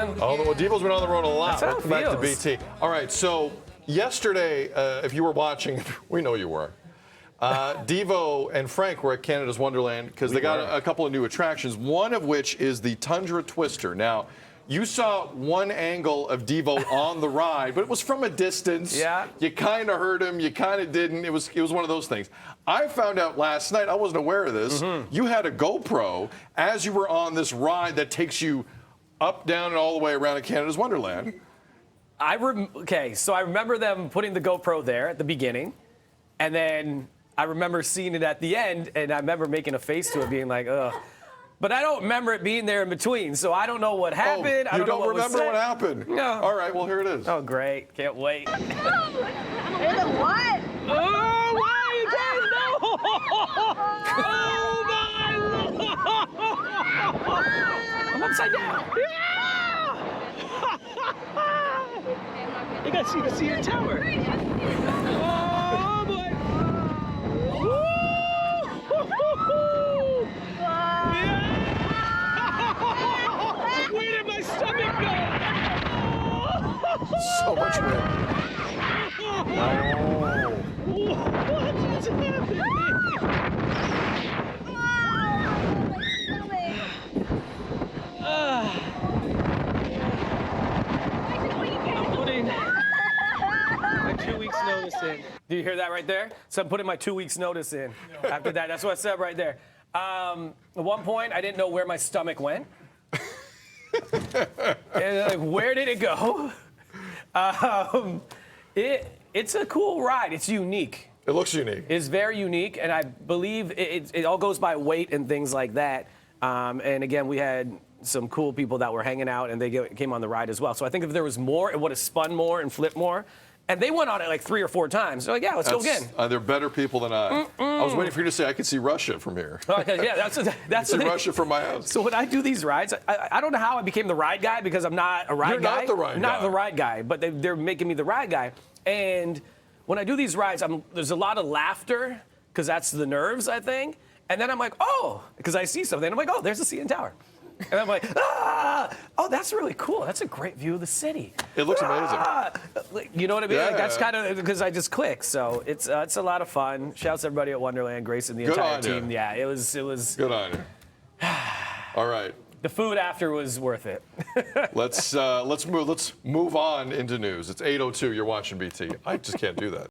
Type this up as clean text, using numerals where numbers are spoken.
Although Devo's been on the road a lot. That's how it Welcome back to feels. BT. All right, so yesterday, if you were watching, we know you were. Devo and Frank were at Canada's Wonderland because they got a couple of new attractions, one of which is the Tundra Twister. Now, you saw one angle of Devo on the ride, but it was from a distance. Yeah. You kind of heard him, you kind of didn't. It was one of those things. I found out last night, I wasn't aware of this, you had a GoPro as you were on this ride that takes you up, down, and all the way around in Canada's Wonderland. Okay, so I remember them putting the GoPro there at the beginning, and then I remember seeing it at the end, and I remember making a face to it, being like, ugh. But I don't remember it being there in between, so I don't know what happened. Oh, you don't remember what happened? No. All right, well, here it is. Oh, great. Can't wait. There's a what? Oh, why you guys know? Oh, my Lord. I'm upside down. Yeah! You got to see the CN Tower. Oh, boy. Woo! Yeah! Where did my stomach go? So much wind. What's happening? I'm putting my 2 weeks notice in. Do you hear that right there? So I'm putting my 2 weeks notice in. After that, that's what I said right there. At one point, I didn't know where my stomach went. And like, where did it go? It's a cool ride. It's unique. It looks unique. It's very unique, and I believe it all goes by weight and things like that. And again, we had some cool people that were hanging out, and they came on the ride as well. So I think if there was more, it would have spun more and flipped more. And they went on it like 3 or 4 times. They're like, yeah, let's go again. They're better people than I. I was waiting for you to say I could see Russia from here. Okay, yeah, that's see Russia from my house. So when I do these rides, I don't know how I became the ride guy because I'm not a ride guy. You're not the ride guy. Not the ride guy, but they're making me the ride guy. And when I do these rides, there's a lot of laughter because that's the nerves, I think. And then I'm like, oh, because I see something. I'm like, oh, there's the CN Tower. And I'm like, oh, that's really cool. That's a great view of the city. It looks amazing. You know what I mean? Yeah. Like, that's kind of because I just click. So it's a lot of fun. Shouts to everybody at Wonderland, Grace and the entire team. Yeah, it was. Good on you. All right. The food after was worth it. Let's move on into news. It's 8:02. You're watching BT. I just can't do that.